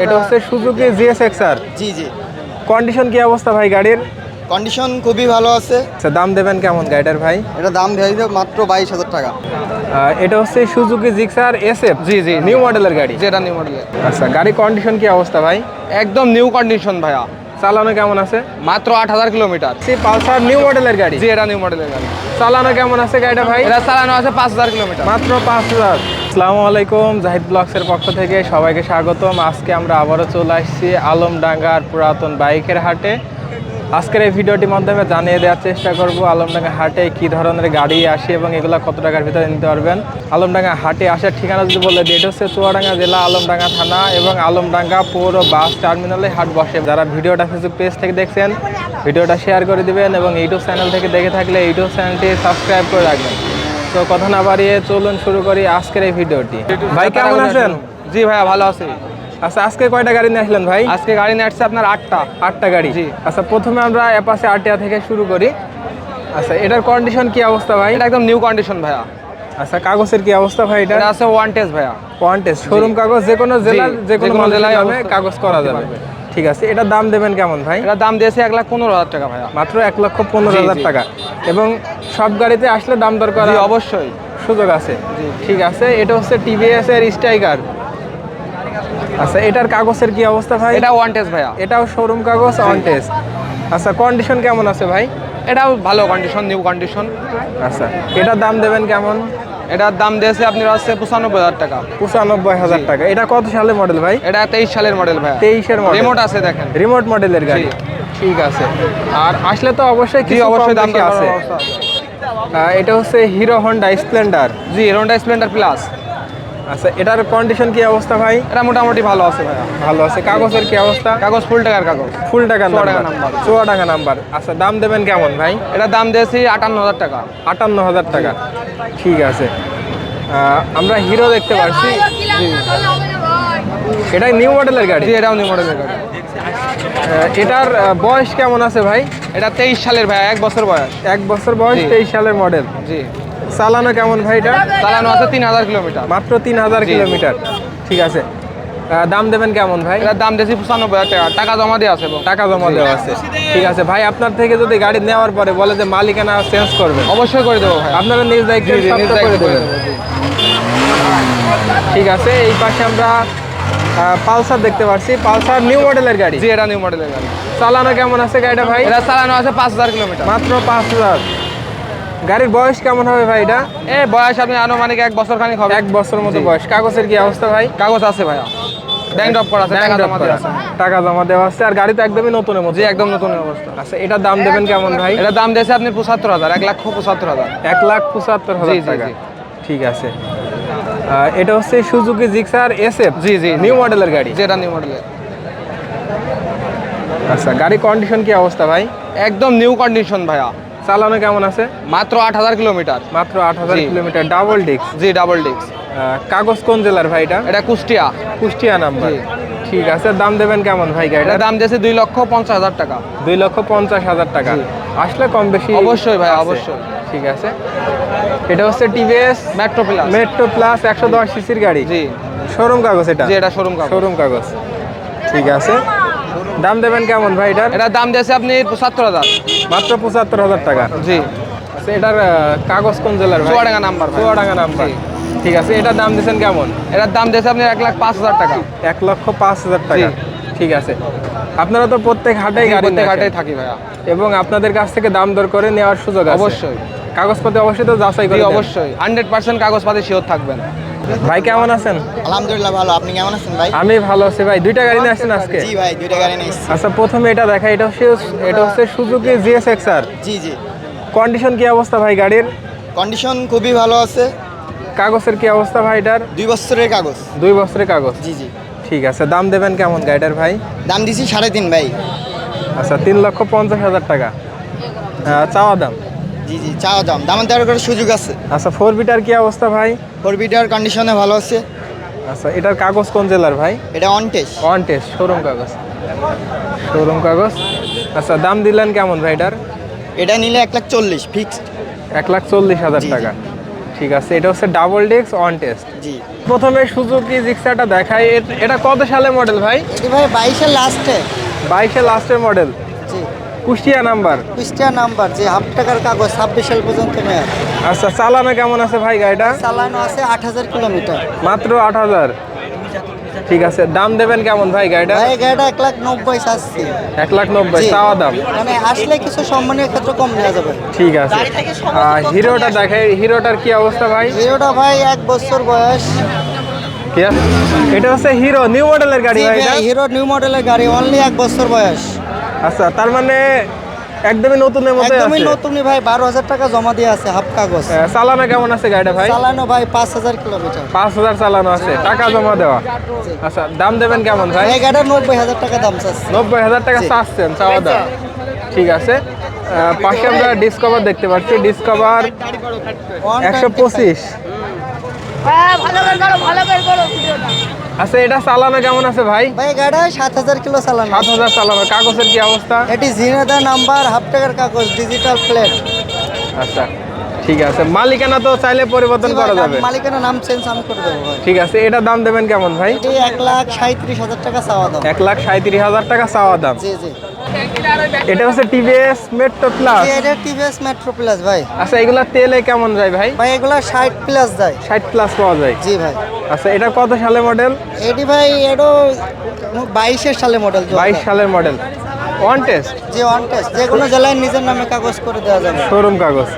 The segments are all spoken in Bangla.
এটা হচ্ছে সুজুকি জিএসএক্সআর। জি জি। কন্ডিশন কি অবস্থা ভাই গাড়ির? কন্ডিশন খুবই ভালো আছে। আচ্ছা, দাম দেবেন কেমন গাড়িটার ভাই? এটা দাম দেওয়া মাত্র 22,000 টাকা। এটা হচ্ছে সুজুকি জিক্সার এসএফ। জি জি, নিউ মডেলের গাড়ি। যেটা নিউ মডেলের। আচ্ছা, গাড়ির কন্ডিশন কি অবস্থা ভাই? একদম নিউ কন্ডিশন ভাইয়া। চালানো কেমন আছে? মাত্র 8,000 কিলোমিটার। পালসার নিউ মডেলের গাড়ি। জি, এটা নিউ মডেলের গাড়ি। চালানো কেমন আছে গাড়িটা ভাই? এটা চালানো আছে 5,000 কিলোমিটার। মাত্র 5,000। আসসালামু আলাইকুম, জাহিদ ব্লগসের পক্ষ থেকে সবাইকে স্বাগতম। আজকে আমরা আবারও চলে আসছি আলমডাঙ্গার পুরাতন বাইকের হাটে। আজকের এই ভিডিওটির মাধ্যমে জানিয়ে দেওয়ার চেষ্টা করব আলমডাঙ্গা হাটে কি ধরনের গাড়ি আসে এবং এগুলো কত টাকার ভিতরে নিতে পারবেন। আলমডাঙ্গা হাটে আসার ঠিকানা যদি বলে দিই, এটা হচ্ছে চুয়াডাঙ্গা জেলা, আলমডাঙ্গা থানা এবং আলমডাঙ্গা পৌর বাস টার্মিনালে হাট বসে। যারা ভিডিওটা ফেসবুক পেজ থেকে দেখছেন, ভিডিওটা শেয়ার করে দিবেন এবং ইউটিউব চ্যানেল থেকে দেখে থাকলে ইউটিউব চ্যানেলটি সাবস্ক্রাইব করে রাখবেন। তো কথা না বাড়িয়ে চলুন শুরু করি আজকের এই ভিডিওটি। ভাই কেমন আছেন? জি ভাইয়া, ভালো আছি। আচ্ছা, আজকে কয়টা গাড়ি নিয়ে আসলেন ভাই? আজকে গাড়ি নিয়ে আসছে আপনার 8টা গাড়ি। জি। আচ্ছা, প্রথমে আমরা অ্যাপাচে আরটিআর থেকে শুরু করি। আচ্ছা, এটার কন্ডিশন কি অবস্থা ভাই? এটা একদম নিউ কন্ডিশন ভাইয়া। আচ্ছা, কাগজের কি অবস্থা ভাই? এটা আছে ওয়ান টেস্ট ভাইয়া। ওয়ান টেস্ট শোরুম কাগজ, যে কোনো জেলার যে কোনো জেলায় কাগজ করা যাবে। ঠিক আছে, এটার দাম দেবেন কেমন ভাই? এটার দাম দিয়েছে 1,15,000 টাকা ভাইয়া। মাত্র 1,15,000 টাকা। এবং সব গাড়িতে আসলে দাম দর করা অবশ্যই সুযোগ আছে। ঠিক আছে, এটা হচ্ছে টিভিএস এর স্ট্রাইকার। আচ্ছা, এটার কাগজের কি অবস্থা ভাই? এটা ওয়ান টেস্ট ভাইয়া। এটাও শোরুম কাগজ, ওয়ান টেস্ট। আচ্ছা, কন্ডিশন কেমন আছে ভাই? এটাও ভালো কন্ডিশন, নিউ কন্ডিশন। আচ্ছা, এটার দাম দেবেন কেমন? এটার দাম দিয়েছে আপনার হচ্ছে 95,000 টাকা। 95,000 টাকা। এটা কত সালের মডেল ভাই? এটা 23 সালের মডেল ভাই। 23-এর মডেল। রিমোট আছে, দেখেন রিমোট মডেলের গাড়ি। ঠিক আছে, আর আসলে তো অবশ্যই কিছু অবশ্যই দাম আছে। এটা হচ্ছে হিরো হোন্ডা স্প্লেন্ডার। জি, হোন্ডা স্প্লেন্ডার প্লাস। আচ্ছা, এটার কন্ডিশন কি অবস্থা ভাই? এটা মোটামুটি ভালো আছে ভাইয়া। ভালো আছে। কাগজের কি অবস্থা? কাগজ ফুল টাকার কাগজ। ফুল টাকা নাম্বার। চুয়াডাঙ্গা নাম্বার। আচ্ছা, দাম দেবেন কেমন ভাই? এটা দাম দিয়েছি 58,000 টাকা। 58,000 টাকা। ঠিক আছে, আমরা হিরো দেখতে পাচ্ছি। এটা নিউ মডেলের গাড়ি। জি, এটাও নিউ মডেলের গাড়ি। এটার বয়স কেমন আছে ভাই? এটা 23 সালের ভাইয়া, 1 বছর বয়স। 1 বছর বয়স, 23 সালের মডেল। জি। চালানো কেমন ভাই? এটা চালানো আছে 3,000 কিলোমিটার। মাত্র 3,000 কিলোমিটার। ঠিক আছে, দাম দেবেন কেমন ভাই? এটার দাম দিয়েছি 95,000 টাকা। টাকা জমা দিয়ে আছে। টাকা জমা দেওয়া আছে। ঠিক আছে ভাই, আপনার থেকে যদি গাড়ি নেওয়ার পরে বলে যে মালিকানা চেঞ্জ করবে, অবশ্যই করে দেবো ভাই। আপনারা নিজ দায়িত্বে করে দেবেন। ঠিক আছে, এই পাশে আমরা পালসার দেখতে পাচ্ছি। পালসার নিউ মডেলের গাড়ি। জি, এটা নিউ মডেলের গাড়ি। চালানো কেমন আছে গাড়িটা ভাই? এটা চালানো আছে 5,000 কিলোমিটার। মাত্র 5,000। গাড়ির বয়স কেমন হবে ভাই? এটা বয়স আপনি আনুমানিক 1 বছর খানিক হবে। 1 বছর মতো বয়স। কাগজের কি অবস্থা ভাই? কাগজ আছে ভাইয়া, ব্যাংক ড্রপ করা আছে, টাকা জমা দেওয়া আছে। টাকা জমা দেওয়া আছে। আর গাড়ি তো একদমই নতুনের মতো। জি, একদম নতুন অবস্থা। আচ্ছা, এটার দাম দেবেন কেমন ভাই? এটার দাম দিয়েছে আপনি 75,000, 1,75,000। 1,75,000 টাকা। ঠিক আছে, এটা হচ্ছে সুজুকি জিক্সার এসএফ। জি জি, নিউ মডেলের গাড়ি। যেটা নিউ মডেলের। আচ্ছা, গাড়ি কন্ডিশন কি অবস্থা ভাই? একদম নিউ কন্ডিশন ভাইয়া। চালানো কেমন আছে? মাত্র 8,000 কিলোমিটার। মাত্র 8,000 কিলোমিটার। Double disc. জি, ডাবল ডিস্ক। কাগজ কোন জেলার ভাই? এটা কুষ্টিয়া। কুষ্টিয়া নাম্বার। ঠিক আছে, দাম দেবেন কেমন ভাই গাড়িটা? এটা দাম দিয়েছে 2,50,000 টাকা। 2,50,000 টাকা। আসলে কম বেশি অবশ্যই ভাই, অবশ্যই। ঠিক আছে, এটা হচ্ছে টিভিএস মেট্রো প্লাস 110 সিসির গাড়ি। জি, শোরুম কাগজ এটা। জি, এটা শোরুম কাগজ। শোরুম কাগজ। ঠিক আছে, দাম দেবেন কেমন ভাই এটার? এটার দাম দিয়েছে আপনি 75,000। মাত্র 75,000 টাকা। জি। আচ্ছা, এটার কাগজ কোন জেলার ভাই? চুয়াডাঙ্গা নাম্বার। চুয়াডাঙ্গা নাম্বার। ঠিক আছে, এটার দাম দিয়েছেন কেমন? এটার দাম দিয়েছে আপনি 1,05,000 টাকা। 1,05,000 টাকা। ঠিক আছে, আপনারা তো প্রত্যেক হাটেই হাটেই থাকি ভাইয়া, এবং আপনাদের কাছ থেকে দাম দর করে নেওয়ার সুযোগ আছে। অবশ্যই। কাগজপত্র অবশ্যই তো যাচাই করে। অবশ্যই 100% কাগজপাতি শিওর থাকবেন। ভাই কেমন আছেন? আলহামদুলিল্লাহ ভালো। আপনি কেমন আছেন ভাই? আমি ভালো আছি ভাই। 2টা গাড়ি নিয়ে আসছেন আজকে? জি ভাই, 2টা গাড়ি নিয়ে এসেছি। আচ্ছা, প্রথমে এটা দেখা। এটা হচ্ছে সুজুকি জিএসএক্সআর। জি জি। কন্ডিশন কি অবস্থা ভাই গাড়ির? কন্ডিশন খুবই ভালো আছে। কাগজের কি অবস্থা ভাই এটার? 2 বছরের কাগজ। 2 বছরের কাগজ। জি জি। ঠিক আছে, দাম দেবেন কেমন গাড়িটার ভাই? দাম দিছি 3.5 ভাই। আচ্ছা, 3,50,000 টাকা চাওয়া দাম। জি জি, চাওয়া দাম। দামের দর করার সুযোগ আছে। আচ্ছা, 4বিটার কি অবস্থা ভাই? 4বিটার কন্ডিশনে ভালো আছে। আচ্ছা, এটার কাগজ কোন জেলার ভাই? এটা on test. On test, showroom কাগজ। শোরুম কাগজ। আচ্ছা, দাম দিলেন কেমন ভাই এটার? এটা নিলে 1,40,000 ফিক্সড। 1,40,000 টাকা। ঠিক আছে, এটা হচ্ছে ডাবল ডিস্ক অন টেস্ট। জি। প্রথমে সুজুকি জিক্সারটা দেখাই, এটা কত সালে মডেল ভাই? এটি ভাই 22-এর লাস্টে। 22-এর লাস্টের মডেল, জি। কুষ্টিয়া নাম্বার। কুষ্টিয়া নাম্বার, যে হাফ টাকার কাগজ, 26 সাল পর্যন্ত মেয়াদ। আচ্ছা, চালানো কেমন আছে ভাই গাড়িটা? চালানো আছে 8000 কিলোমিটার। মাত্র 8000। ঠিক আছে, দাম দেবেন কেমন ভাই গাড়িটা? ভাই গাড়িটা 1,90,000 চাচ্ছি। 1,90,000 জি। চাওয়া দাম। মানে আসলে কিছু সম্মানের ক্ষেত্রে কম নেওয়া যাবে। ঠিক আছে, হিরোটা দেখাই, হিরোটার কি অবস্থা ভাই? হিরোটা ভাই 1 বছর বয়স। কি আছে? এটা হচ্ছে হিরো নিউ মডেলের গাড়ি জি ভাই ভাই, এটা? হিরো নিউ মডেলের গাড়ি, অনলি 1 বছর বয়স। আচ্ছা, তার মানে একদমই নতুনের মতো একদমই আছে। নতুনই ভাই, 12,000 টাকা জমা দিয়ে আছে, হাফ কাগজ। চালানো কেমন আছে গাড়িটা ভাই? চালানো ভাই 5,000 কিলোমিটার। 5000 চালানো আছে, টাকা জমা দেওয়া। আচ্ছা, দাম দেবেন কেমন ভাই? এই গাড়িটা 90,000 টাকা দাম চাচ্ছে। 90,000 টাকা জি। চাচ্ছেন চাওয়া দাম। ঠিক আছে, পাশে আমরা ডিসকভার দেখতে পাচ্ছি, ডিসকভার 125। আচ্ছা, এটা চালানো কেমন আছে ভাই? ভাই গাড়ি 7,000 কিলো চালানো। 7000 চালানো। কাগজের কি অবস্থা? এটি জিনেদা নাম্বার, হাফ টাকার কাগজ, ডিজিটাল প্লেট। আচ্ছা, ঠিক আছে, মালিকানা তো চাইলে পরিবর্তন করা যাবে। মালিকানা নাম চেঞ্জ আমি করে দেবো ভাই। ঠিক আছে, এটা দাম দেবেন কেমন ভাই? এটি 1,37,000 টাকা চাওয়া দাম। 1,37,000 টাকা চাওয়া দাম। জি জি। এটা হচ্ছে টিভিএস মেট্রো প্লাস। জি, এটা টিভিএস মেট্রো প্লাস ভাই। আচ্ছা, এগুলা তেলে কেমন যায় ভাই? ভাই এগুলা 60 প্লাস যায়। 60 প্লাস পাওয়া যায়। জি ভাই। আচ্ছা, এটা কত সালে মডেল? এটি ভাই এটো 22-এর সালে মডেল। 22 সালের মডেল, ওয়ান টেস্ট, যে ওয়ান টেস্ট, যে কোনো জেলায় নিজের নামে কাগজ করে দেওয়া যাবে। শোরুম কাগজ।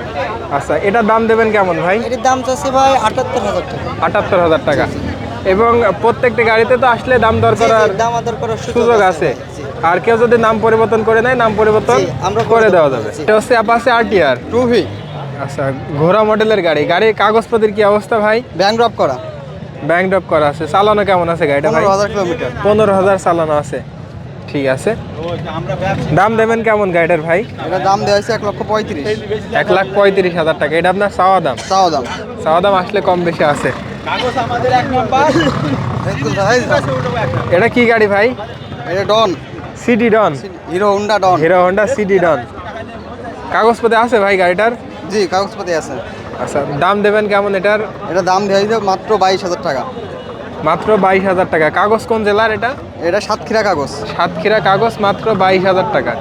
আচ্ছা, এটার দাম দেবেন কেমন ভাই? এটির দাম চাচ্ছি ভাই 78,000 টাকা। 78,000 টাকা। এবং প্রত্যেকটা গাড়িতে তো আসলে দাম দর জি, জি, করার দাম আদর করার সুযোগ আছে। ভাই। জি। আর কেউ যদি নাম পরিবর্তন করে নেয়, নাম পরিবর্তন জি, আমরা করে করে দেওয়া দেবো, যাবে। জি। এটা হচ্ছে অ্যাপাচি আরটিআর 2V আচ্ছা, ঘোড়া মডেলের গাড়ি। গাড়ির কাগজপত্রের কি অবস্থা ভাই? ব্যাংক ড্রপ করা, ব্যাংক ড্রপ করা আছে। চালানো কেমন আছে গাড়িটা ভাই? 15,000 কিলোমিটার। 15,000 চালানো আছে। ঠিক আছে, দাম দেবেন কেমন গাড়িটার ভাই? এটা দাম দেওয়া হয়েছে 1,35,000। 1,35,000 টাকা। এটা আপনার চাওয়া দাম। চাওয়া দাম। চাওয়া দাম আসলে কম বেশি আছে। এটা কি গাড়ি ভাই? এটা ডন, সিটি ডন, হিরো হোন্ডা ডন। হিরো হোন্ডা সিটি ডন। কাগজপত্র আছে ভাই গাড়িটার? জি, কাগজপাতি আছে। আচ্ছা, দাম দেবেন কেমন এটার? এটা দাম দেওয়া হয়েছে মাত্র 22,000 টাকা। মাত্র 22,000 টাকা। কাগজ কোন জেলার এটা? এটা সাতক্ষীরা কাগজ। সাতক্ষীরা কাগজ, মাত্র 22,000 টাকা।